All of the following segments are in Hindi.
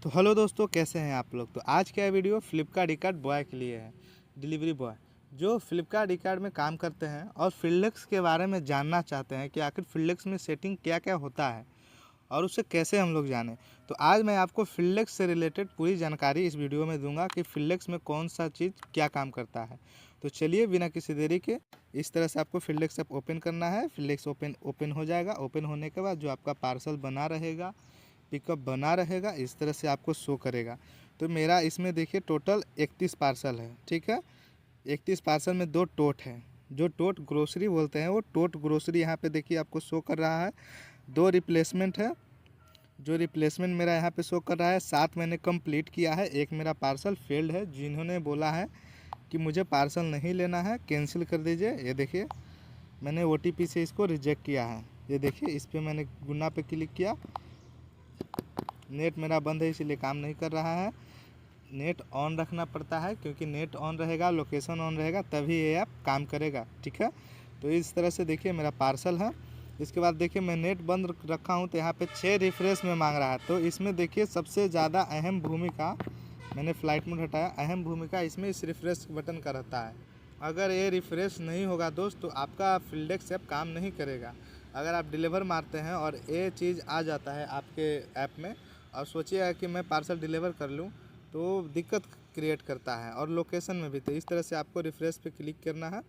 तो हेलो दोस्तों, कैसे हैं आप लोग। तो आज का वीडियो फ्लिपकार्ट ई-कार्ट बॉय के लिए है। डिलीवरी बॉय जो फ्लिपकार्ट ई-कार्ट में काम करते हैं और फ्लिल्क्स के बारे में जानना चाहते हैं कि आखिर फ्लिल्क्स में सेटिंग क्या क्या होता है और उसे कैसे हम लोग जानें। तो आज मैं आपको फ्लिल्क्स से रिलेटेड पूरी जानकारी इस वीडियो में दूंगा कि फ्लिल्क्स में कौन सा चीज़ क्या काम करता है। तो चलिए बिना किसी देरी के इस तरह से आपको फ्लिल्क्स ऐप ओपन करना है। फ्लिल्क्स ओपन हो जाएगा। ओपन होने के बाद जो आपका पार्सल बना रहेगा, पिकअप बना रहेगा, इस तरह से आपको शो करेगा। तो मेरा इसमें देखिए टोटल 31 पार्सल है। ठीक है, 31 पार्सल में 2 टोट है। जो टोट ग्रोसरी बोलते हैं वो टोट ग्रोसरी यहाँ पे देखिए आपको शो कर रहा है। 2 रिप्लेसमेंट है, जो रिप्लेसमेंट मेरा यहाँ पे शो कर रहा है। 7 मैंने कंप्लीट किया है। एक मेरा पार्सल फेल्ड है, जिन्होंने बोला है कि मुझे पार्सल नहीं लेना है, कैंसिल कर दीजिए। ये देखिए मैंने OTP से इसको रिजेक्ट किया है। ये देखिए इस पर मैंने गुना पे क्लिक किया। नेट मेरा बंद है इसीलिए काम नहीं कर रहा है। नेट ऑन रखना पड़ता है क्योंकि नेट ऑन रहेगा, लोकेशन ऑन रहेगा, तभी ये ऐप काम करेगा। ठीक है, तो इस तरह से देखिए मेरा पार्सल है। इसके बाद देखिए मैं नेट बंद रखा हूँ तो यहाँ पे 6 रिफ्रेश में मांग रहा है। तो इसमें देखिए सबसे ज़्यादा अहम भूमिका, मैंने फ्लाइट मोड हटाया, अहम भूमिका इसमें इस रिफ्रेश बटन का रहता है। अगर ये रिफ्रेश नहीं होगा दोस्त तो आपका फ्लिल्क्स ऐप काम नहीं करेगा। अगर आप डिलीवर मारते हैं और ये चीज़ आ जाता है आपके ऐप में और सोचिएगा कि मैं पार्सल डिलीवर कर लूँ, तो दिक्कत क्रिएट करता है। और लोकेशन में भी तो इस तरह से आपको रिफ्रेश पे क्लिक करना है।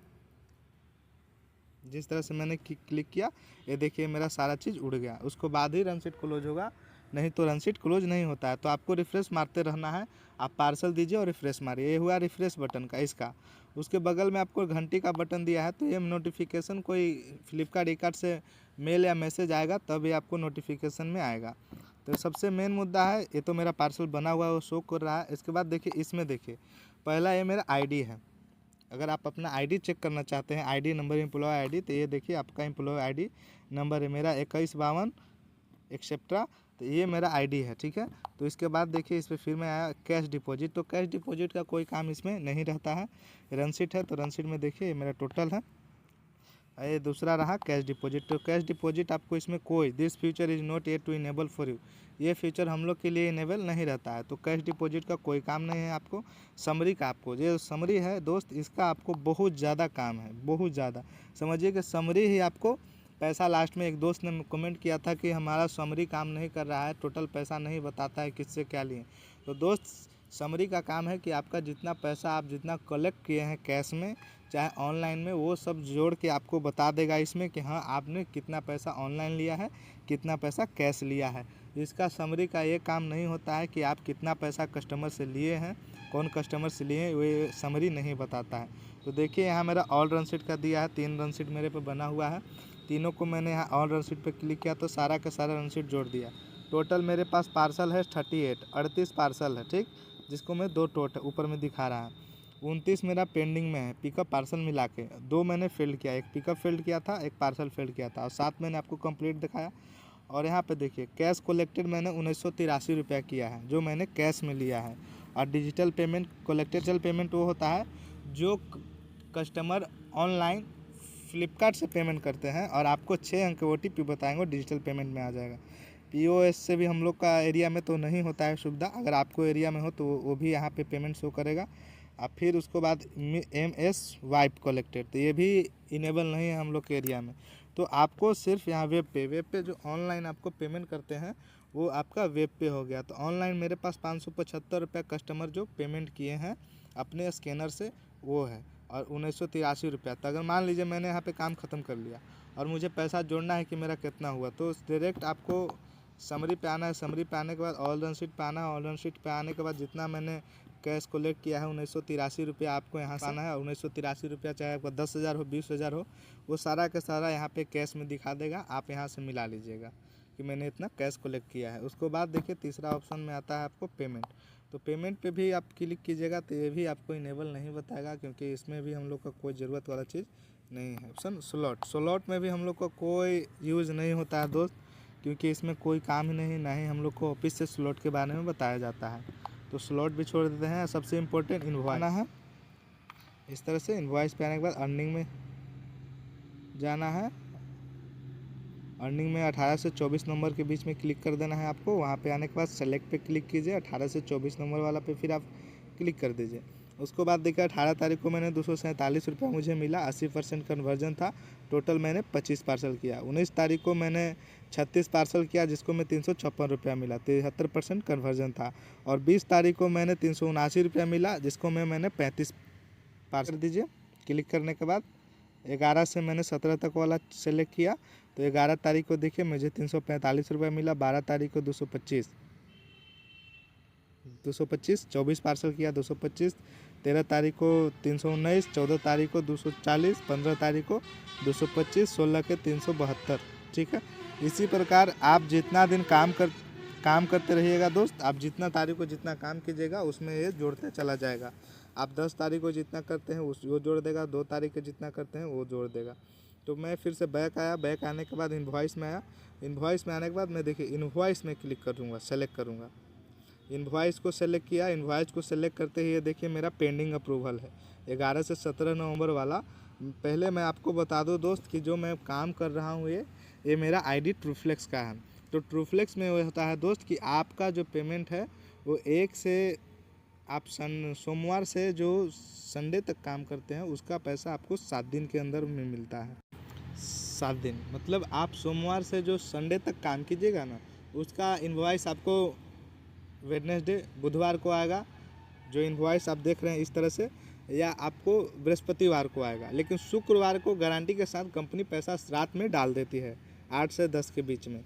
जिस तरह से मैंने क्लिक किया, ये देखिए मेरा सारा चीज़ उड़ गया। उसको बाद ही रनशीट क्लोज होगा, नहीं तो रनशीट क्लोज नहीं होता है। तो आपको रिफ्रेश मारते रहना है। आप पार्सल दीजिए और रिफ्रेश मारिए। ये हुआ रिफ्रेश बटन का इसका। उसके बगल में आपको घंटी का बटन दिया है, तो ये नोटिफिकेशन कोई फ्लिपकार्ट ई-कार्ट से मेल या मैसेज आएगा तब ये आपको नोटिफिकेशन में आएगा। तो सबसे मेन मुद्दा है, ये तो मेरा पार्सल बना हुआ है वो शो कर रहा है। इसके बाद देखिए इसमें देखिए पहला ये मेरा आईडी है। अगर आप अपना आईडी चेक करना चाहते हैं, आईडी नंबर एम्प्लॉय आईडी, तो ये देखिए आपका एम्प्लॉय आईडी नंबर है मेरा 2152 एक्सेट्रा। तो ये मेरा आईडी है। ठीक है, तो इसके बाद देखिए इस पर फिर में आया कैश डिपॉजिट। तो कैश डिपॉजिट का कोई काम इसमें नहीं रहता है। रनशीट है, तो रनशीट में देखिए ये मेरा टोटल है। ये दूसरा रहा कैश डिपॉजिट। तो कैश डिपॉजिट आपको इसमें कोई this feature is not yet to enable for you, ये फीचर हम लोग के लिए इनेबल नहीं रहता है। तो कैश डिपॉजिट का कोई काम नहीं है आपको। समरी का आपको, ये समरी है दोस्त, इसका आपको बहुत ज़्यादा काम है, बहुत ज़्यादा। समझिए कि समरी ही आपको पैसा, लास्ट में एक दोस्त ने कमेंट किया था कि हमारा समरी काम नहीं कर रहा है, टोटल पैसा नहीं बताता है किससे क्या लिए। तो दोस्त समरी का काम है कि आपका जितना पैसा आप जितना कलेक्ट किए हैं कैश में चाहे ऑनलाइन में, वो सब जोड़ के आपको बता देगा इसमें कि हाँ आपने कितना पैसा ऑनलाइन लिया है, कितना पैसा कैश लिया है। इसका समरी का ये काम नहीं होता है कि आप कितना पैसा कस्टमर से लिए हैं, कौन कस्टमर से लिए हैं, वो समरी नहीं बताता है। तो देखिए यहाँ मेरा ऑल रनशीट का दिया है, 3 रनशीट मेरे पे बना हुआ है। तीनों को मैंने यहाँ ऑल रनशीट पे क्लिक किया तो सारा का सारा रनशीट जोड़ दिया। टोटल मेरे पास पार्सल है 38 पार्सल है। ठीक, जिसको मैं 2 टोट ऊपर में दिखा रहा है। 29 मेरा पेंडिंग में है पिकअप पार्सल मिला के। 2 मैंने फेल्ड किया, एक पिकअप फेल्ड किया था, एक पार्सल फेल्ड किया था, और 7 मैंने आपको कंप्लीट दिखाया। और यहाँ पे देखिए कैश कलेक्टेड मैंने 1983 रुपया किया है, जो मैंने कैश में लिया है। और डिजिटल पेमेंट कलेक्टेड पेमेंट वो होता है जो कस्टमर ऑनलाइन फ्लिपकार्ट से पेमेंट करते हैं और आपको 6 अंक OTP बताएंगे, डिजिटल पेमेंट में आ जाएगा। POS से भी हम लोग का एरिया में तो नहीं होता है सुविधा। अगर आपको एरिया में हो तो वो भी यहाँ पे पेमेंट शो करेगा। अब फिर उसके बाद MS वाइप कलेक्टेड, तो ये भी इनेबल नहीं है हम लोग के एरिया में। तो आपको सिर्फ यहाँ वेब पे जो ऑनलाइन आपको पेमेंट करते हैं वो आपका वेब पे हो गया। तो ऑनलाइन मेरे पास 575 रुपये कस्टमर जो पेमेंट किए हैं अपने स्कैनर से वो है, और 1983 रुपया। तो अगर मान लीजिए मैंने यहाँ पे काम ख़त्म कर लिया और मुझे पैसा जोड़ना है कि मेरा कितना हुआ, तो डायरेक्ट आपको समरी पे आना है। समरी पे आने के बाद ऑल रनशीट पे आना है। ऑल रनशीट पे आने के बाद जितना मैंने कैश कलेक्ट किया है 1983 रुपया आपको यहाँ से आना है। 1983 रुपया चाहे आपका 10,000 हो 20,000 हो, वो सारा का सारा यहाँ पे कैश में दिखा देगा। आप यहाँ से मिला लीजिएगा कि मैंने इतना कैश कलेक्ट किया है। उसके बाद देखिए तीसरा ऑप्शन में आता है आपको पेमेंट। तो पेमेंट पे भी आप क्लिक कीजिएगा तो ये भी आपको इनेबल नहीं बताएगा, क्योंकि इसमें भी हम लोग का कोई ज़रूरत वाला चीज़ नहीं है। ऑप्शन स्लॉट में भी हम लोग का कोई यूज़ नहीं होता है दोस्त, क्योंकि इसमें कोई काम ही नहीं, ना ही हम लोग को ऑफिस से स्लॉट के बारे में बताया जाता है। तो स्लॉट भी छोड़ देते हैं। सबसे इम्पोर्टेंट इन्वॉइस आना है। इस तरह से इन्वॉइस पे आने के बाद अर्निंग में जाना है। अर्निंग में 18 से 24 नंबर के बीच में क्लिक कर देना है आपको। वहाँ पे आने के बाद सेलेक्ट पे क्लिक कीजिए, 18 से 24 नंबर वाला पे फिर आप क्लिक कर दीजिए। उसको बाद देखिए 18 तारीख को मैंने 247 रुपया मुझे मिला, 80% कन्वर्जन था। टोटल मैंने 25 पार्सल किया। 19 तारीख को मैंने 36 पार्सल किया जिसको मैं 356 रुपया मिला, 73% कन्वर्जन था। और 20 तारीख को मैंने 379 रुपया मिला जिसको मैंने 35 पार्सल दीजिए। क्लिक करने के बाद 11 से मैंने 17 तक वाला सेलेक्ट किया, तो 11 तारीख को देखिए मुझे 345 रुपया मिला। 12 तारीख को 225, 24 पार्सल किया 225। 13 तारीख को 319, 14 तारीख को 240, 15 तारीख को 225, 16 के 372। ठीक है, इसी प्रकार आप जितना दिन काम करते रहिएगा दोस्त, आप जितना तारीख को जितना काम कीजिएगा उसमें ये जोड़ते चला जाएगा। आप 10 तारीख को जितना करते हैं वो जोड़ देगा, 2 तारीख को जितना करते हैं वो जोड़ देगा। तो मैं फिर से बैक आया, बैक आने के बाद इनवॉइस में आया। इनवॉइस में आने के बाद मैं देखिए इनवॉइस में क्लिक करूँगा, सेलेक्ट करूँगा। इनवॉइस को सेलेक्ट किया, इनवॉइस को सेलेक्ट करते ही ये देखिए मेरा पेंडिंग अप्रूवल है 11 से 17 नवंबर वाला। पहले मैं आपको बता दूं दोस्त कि जो मैं काम कर रहा हूँ ये मेरा आईडी ट्रूफ्लेक्स का है। तो ट्रूफ्लेक्स में वो होता है दोस्त कि आपका जो पेमेंट है वो एक से आप सोमवार से जो संडे तक काम करते हैं उसका पैसा आपको 7 दिन के अंदर में मिलता है। 7 दिन मतलब आप सोमवार से जो संडे तक काम कीजिएगा ना, उसका इनवॉइस आपको वेडनेसडे बुधवार को आएगा। जो इनवॉइस आप देख रहे हैं इस तरह से, या आपको बृहस्पतिवार को आएगा। लेकिन शुक्रवार को गारंटी के साथ कंपनी पैसा रात में डाल देती है 8 से 10 के बीच में।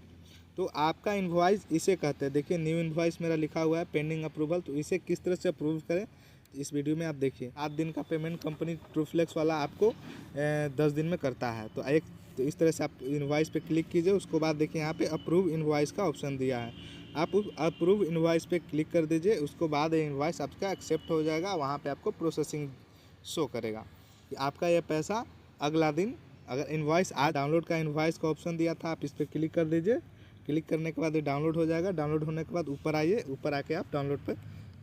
तो आपका इनवॉइस इसे कहते हैं। देखिए न्यू इनवॉइस मेरा लिखा हुआ है पेंडिंग अप्रूवल। तो इसे किस तरह से अप्रूव करें इस वीडियो में आप देखिए। 8 दिन का पेमेंट कंपनी ट्रूफ्लेक्स वाला आपको 10 दिन में करता है। तो इस तरह से आप इनवॉइस पे क्लिक कीजिए। उसके बाद देखिए यहाँ पे अप्रूव इनवॉइस का ऑप्शन दिया है, आप अप्रूव इनवॉइस पे क्लिक कर दीजिए। उसके बाद ये इनवॉइस आपका एक्सेप्ट हो जाएगा। वहाँ पे आपको प्रोसेसिंग शो करेगा कि आपका ये पैसा अगला दिन, अगर इनवॉइस आज डाउनलोड का इनवॉइस का ऑप्शन दिया था आप इस पर क्लिक कर दीजिए। क्लिक करने के बाद ये डाउनलोड हो जाएगा। डाउनलोड होने के बाद ऊपर आइए, ऊपर आके आप डाउनलोड पर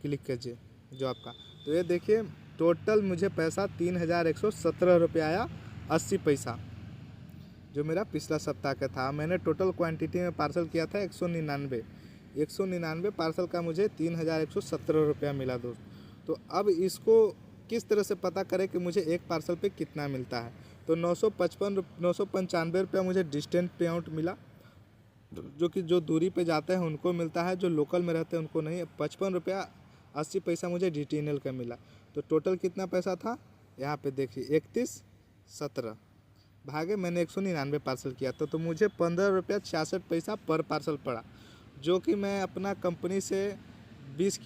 क्लिक कीजिए जो आपका। तो ये देखिए टोटल मुझे पैसा 3117 रुपये आया 80 पैसा, जो मेरा पिछला सप्ताह का था। मैंने टोटल क्वांटिटी में पार्सल किया था 199 पार्सल का मुझे 3117 रुपया मिला दोस्त। तो अब इसको किस तरह से पता करें कि मुझे एक पार्सल पे कितना मिलता है। तो 995 रुपया मुझे डिस्टेंस पे आउट मिला, जो कि जो दूरी पे जाते हैं उनको मिलता है, जो लोकल में रहते हैं उनको नहीं। 55 रुपया 80 पैसा मुझे DTNL का मिला। तो टोटल कितना पैसा था यहाँ पे देखिए 3117 भागे मैंने 199 पार्सल किया तो मुझे 15 रुपया 66 पैसा पर पार्सल पड़ा, जो कि मैं अपना कंपनी से 20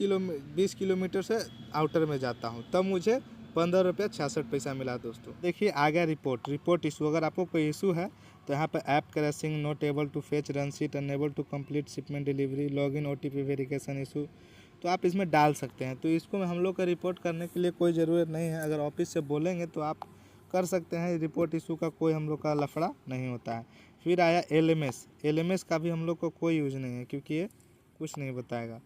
किलोमीटर से आउटर में जाता हूँ, तब मुझे 15 रुपया 66 पैसा मिला दोस्तों। देखिए आ गया रिपोर्ट इशू। अगर आपको कोई इशू है तो यहाँ पर app crashing, not able to fetch runsheet, unable to complete shipment delivery, login OTP verification issue, तो आप इसमें डाल सकते हैं। तो इसको हम लोग का रिपोर्ट करने के लिए कोई ज़रूरत नहीं है। अगर ऑफिस से बोलेंगे तो आप कर सकते हैं। रिपोर्ट इशू का कोई हम लोग का लफड़ा नहीं होता है। फिर आया LMS का भी हम लोग को कोई यूज़ नहीं है क्योंकि ये कुछ नहीं बताएगा।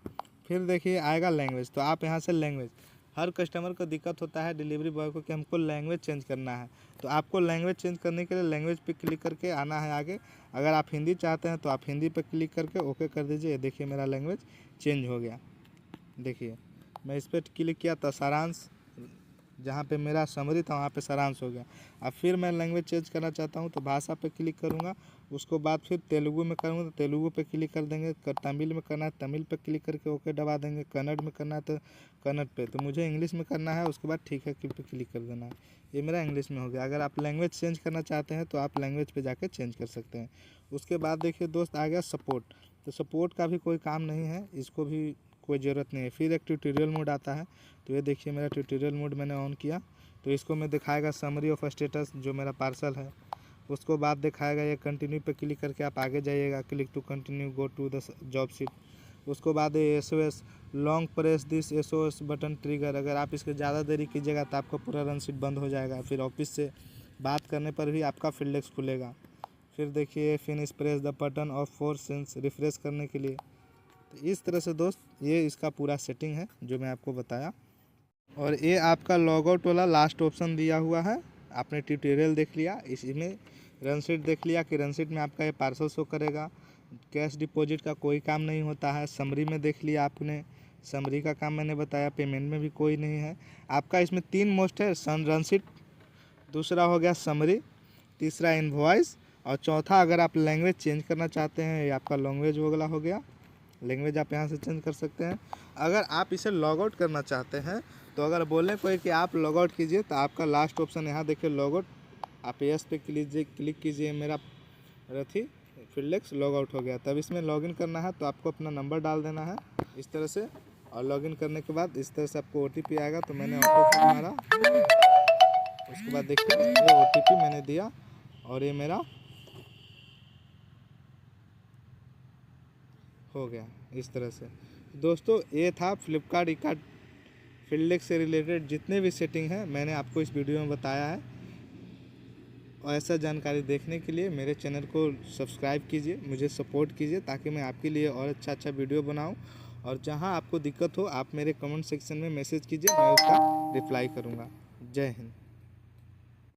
फिर देखिए आएगा लैंग्वेज। तो आप यहाँ से लैंग्वेज, हर कस्टमर को दिक्कत होता है डिलीवरी बॉय को कि हमको लैंग्वेज चेंज करना है। तो आपको लैंग्वेज चेंज करने के लिए लैंग्वेज पे क्लिक करके आना है आगे। अगर आप हिंदी चाहते हैं तो आप हिंदी पे क्लिक करके ओके कर दीजिए। देखिए मेरा लैंग्वेज चेंज हो गया। देखिए मैं इस पर क्लिक किया तो सारांश, जहाँ पे मेरा समरी था वहाँ पे सारांश हो गया। अब फिर मैं लैंग्वेज चेंज करना चाहता हूँ तो भाषा पे क्लिक करूँगा। उसको बाद फिर तेलुगु में करूँगा तो तेलुगु पे क्लिक कर देंगे। तमिल में करना है तमिल पे क्लिक करके ओके दबा देंगे। कन्नड़ में करना है तो कन्नड़ पे, तो मुझे इंग्लिश में करना है। उसके बाद ठीक है पे क्लिक कर देना है। ये मेरा इंग्लिश में हो गया। अगर आप लैंग्वेज चेंज करना चाहते हैं तो आप लैंग्वेज पर जाकर चेंज कर सकते हैं। उसके बाद देखिए दोस्त आ गया सपोर्ट। तो सपोर्ट का भी कोई काम नहीं है, इसको भी कोई ज़रूरत नहीं है। फिर एक ट्यूटोरियल मोड आता है। तो ये देखिए मेरा ट्यूटोरियल मोड मैंने ऑन किया तो इसको मैं दिखाएगा समरी ऑफ स्टेटस जो मेरा पार्सल है। उसको बाद दिखाएगा ये कंटिन्यू पे क्लिक करके आप आगे जाइएगा। Click to continue, go to the job sheet. उसको बाद ये SOS long press this SOS button trigger. अगर आप इसके ज़्यादा देरी कीजिएगा तो आपका पूरा रन शीट बंद हो जाएगा। फिर ऑफिस से बात करने पर भी आपका फील्डेक्स खुलेगा। फिर देखिए finish press the button of 4 sense refresh करने के लिए। तो इस तरह से दोस्त ये इसका पूरा सेटिंग है जो मैं आपको बताया। और ये आपका लॉग आउट वाला लास्ट ऑप्शन दिया हुआ है। आपने ट्यूटोरियल देख लिया, इसमें रन शीट देख लिया कि रन शीट में आपका ये पार्सल शो करेगा। कैश डिपॉजिट का कोई काम नहीं होता है। समरी में देख लिया आपने, समरी का काम मैंने बताया। पेमेंट में भी कोई नहीं है आपका। इसमें 3 मोस्ट है, रन शीट, दूसरा हो गया समरी, तीसरा इनवॉइस, और चौथा अगर आप लैंग्वेज चेंज करना चाहते हैं, ये आपका लैंग्वेज वाला हो गया। लैंग्वेज आप यहाँ से चेंज कर सकते हैं। अगर आप इसे लॉग आउट करना चाहते हैं तो अगर बोले कोई कि आप लॉग आउट कीजिए तो आपका लास्ट ऑप्शन यहाँ देखिए लॉग आउट, आप यस पे क्लिक कीजिए। मेरा रथी फिल्डेक्स लॉग आउट हो गया। तब इसमें लॉगिन करना है तो आपको अपना नंबर डाल देना है इस तरह से, और लॉगिन करने के बाद इस तरह से आपको OTP आएगा। तो मैंने ऑटो मारा, उसके बाद देखिए ये OTP मैंने दिया और ये मेरा हो गया इस तरह से। दोस्तों ये था फ्लिपकार्ट ई-कार्ट फिल्डेक्स से रिलेटेड जितने भी सेटिंग हैं मैंने आपको इस वीडियो में बताया है। और ऐसा जानकारी देखने के लिए मेरे चैनल को सब्सक्राइब कीजिए, मुझे सपोर्ट कीजिए ताकि मैं आपके लिए और अच्छा वीडियो बनाऊं। और जहां आपको दिक्कत हो आप मेरे कमेंट सेक्शन में मैसेज कीजिए, मैं उसका रिप्लाई करूंगा। जय हिंद।